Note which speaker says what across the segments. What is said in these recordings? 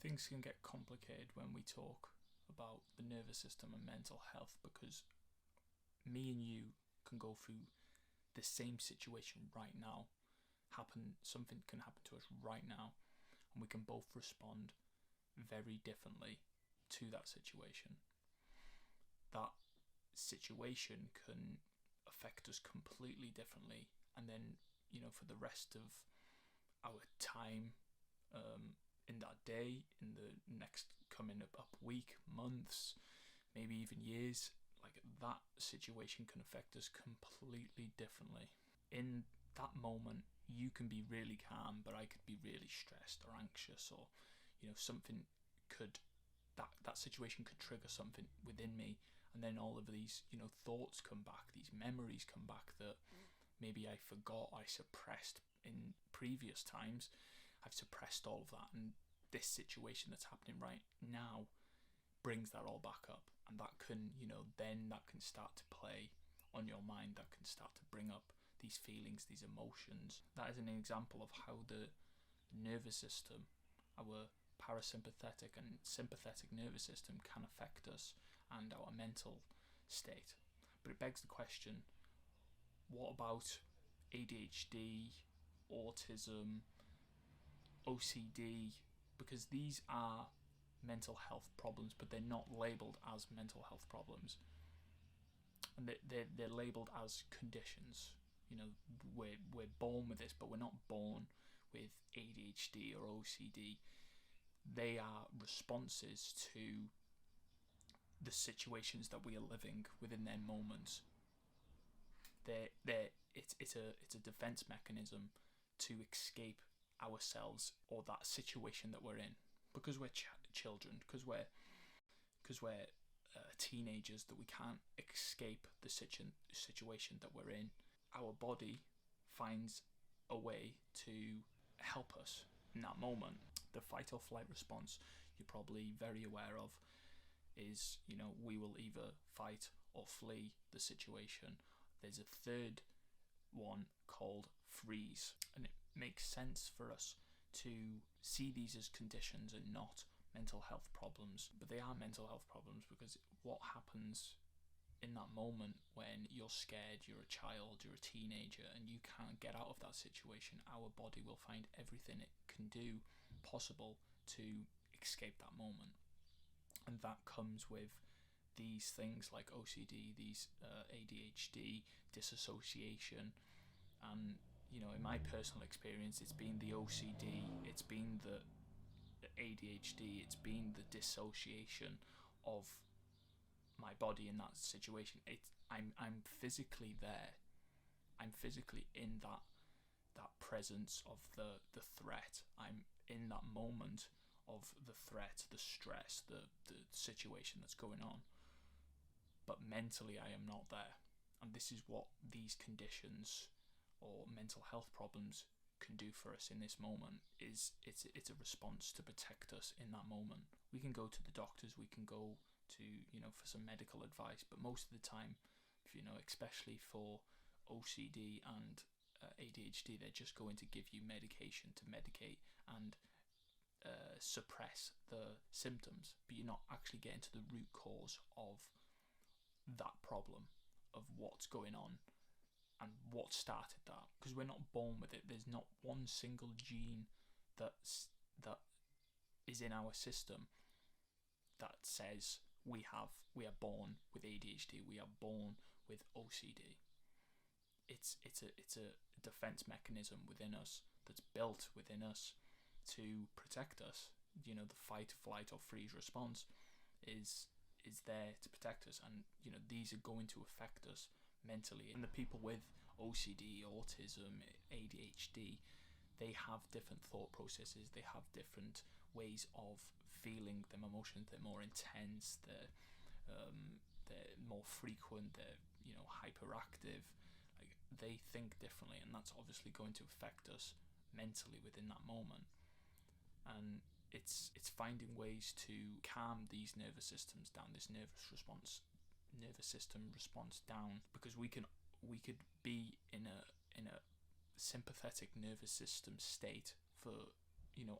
Speaker 1: Things can get complicated when we talk about the nervous system and mental health, because me and you can go through the same situation right now. Something can happen to us right now, and we can both respond very differently to that situation. That situation can affect us completely differently, and then, for the rest of our time in that day, in the next coming up week, months, maybe even years, like, that situation can affect us completely differently. In that moment, you can be really calm, but I could be really stressed or anxious, or something could that situation could trigger something within me, and then all of these thoughts come back, these memories come back that maybe I forgot, I suppressed in previous times. I've suppressed all of that, and this situation that's happening right now brings that all back up, and that can then that can start to play on your mind, that can start to bring up these feelings, these emotions. That is an example of how the nervous system, our parasympathetic and sympathetic nervous system, can affect us and our mental state. But it begs the question, what about ADHD, autism, OCD? Because these are mental health problems, but they're not labelled as mental health problems, and they're labelled as conditions. We're born with this, but we're not born with ADHD or OCD. They are responses to the situations that we are living within their moments. It's a defense mechanism to escape ourselves or that situation that we're in, because we're children, because we're teenagers, that we can't escape the situation that we're in. Our body finds a way to help us in that moment. The fight or flight response, you're probably very aware of, is we will either fight or flee the situation. There's a third one called freeze, and it makes sense for us to see these as conditions and not mental health problems. But they are mental health problems, because what happens in that moment when you're scared, you're a child, you're a teenager, and you can't get out of that situation, our body will find everything it can do possible to escape that moment. And that comes with these things like OCD, these ADHD, disassociation, and in my personal experience, it's been the OCD, it's been the ADHD, it's been the dissociation of my body in that situation. I'm physically there. I'm physically in that presence of the threat. I'm in that moment of the threat, the stress, the situation that's going on. But mentally, I am not there. And this is what these conditions or mental health problems can do for us in this moment. It's a response to protect us in that moment. We can go to the doctors, we can go to for some medical advice, but most of the time, especially for OCD and ADHD, they're just going to give you medication to medicate and suppress the symptoms, but you're not actually getting to the root cause of that problem, of what's going on and what started that, because we're not born with it. There's not one single gene that is in our system that says we are born with ADHD, we are born with OCD. It's a defense mechanism within us, that's built within us to protect us. The fight, flight, or freeze response is there to protect us, and these are going to affect us mentally. And the people with OCD, autism, ADHD, they have different thought processes, they have different ways of feeling them emotions. They're more intense, they're more frequent, they're hyperactive. Like, they think differently, and that's obviously going to affect us mentally within that moment. And it's finding ways to calm these nervous systems down, this nervous system response down, because we could be in a sympathetic nervous system state for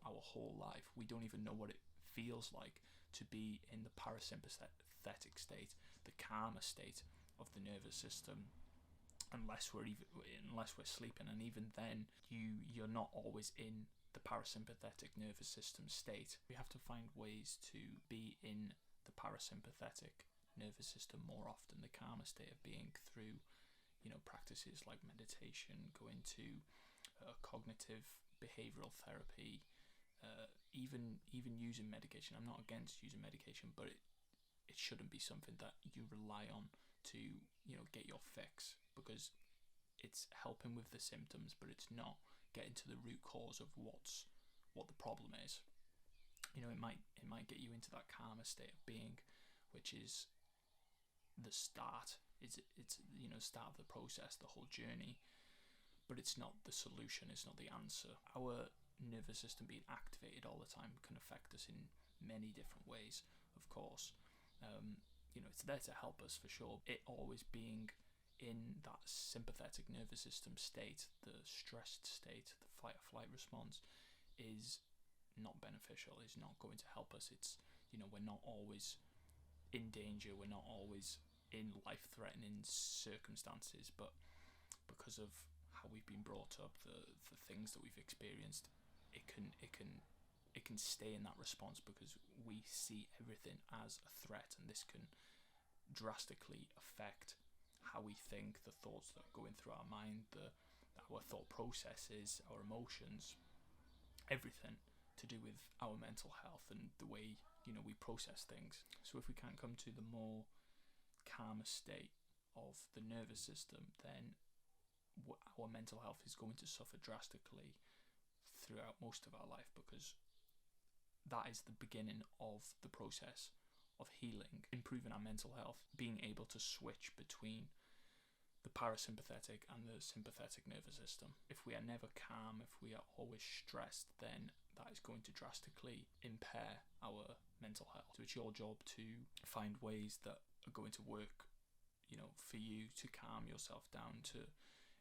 Speaker 1: our whole life. We don't even know what it feels like to be in the parasympathetic state, the calmer state of the nervous system, unless we're sleeping. And even then, you're not always in the parasympathetic nervous system state. We have to find ways to be in the parasympathetic nervous system more often, the calmer state of being, through practices like meditation, going to cognitive behavioral therapy, even using medication. I'm not against using medication, but it shouldn't be something that you rely on to get your fix, because it's helping with the symptoms, but it's not getting to the root cause of what the problem is. It might get you into that calmer state of being, which is the start. It's start of the process, the whole journey, but it's not the solution. It's not the answer. Our nervous system being activated all the time can affect us in many different ways, of course. It's there to help us for sure. It always being in that sympathetic nervous system state, the stressed state, the fight or flight response, is not beneficial, is not going to help us. It's, we're not always in danger, we're not always in life-threatening circumstances, but because of how we've been brought up, the things that we've experienced, it can stay in that response because we see everything as a threat, and this can drastically affect how we think, the thoughts that are going through our mind, our thought processes, our emotions, everything to do with our mental health and the way we process things. So if we can't come to the more calmer state of the nervous system, then our mental health is going to suffer drastically throughout most of our life, because that is the beginning of the process of healing, improving our mental health, being able to switch between the parasympathetic and the sympathetic nervous system. If we are never calm, if we are always stressed, then that is going to drastically impair our mental health. So it's your job to find ways that are going to work, for you to calm yourself down.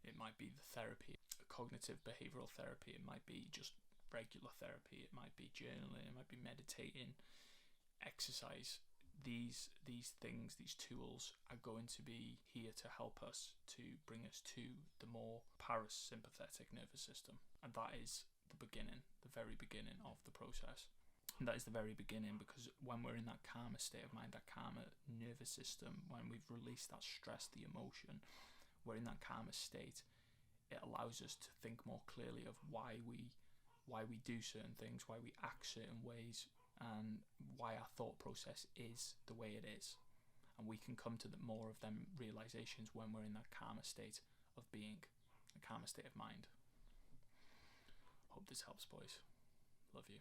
Speaker 1: It might be the therapy, cognitive behavioral therapy, it might be just regular therapy, it might be journaling, it might be meditating, exercise. These things, these tools are going to be here to help us, to bring us to the more parasympathetic nervous system. And that is the beginning, the very beginning of the process. And that is the very beginning, because when we're in that calmer state of mind, that calmer nervous system, when we've released that stress, the emotion, we're in that calmer state. It allows us to think more clearly of why we do certain things, why we act certain ways, and why our thought process is the way it is. And we can come to more of them realizations when we're in that calmer state of being, a calmer state of mind. Hope this helps, boys. Love you.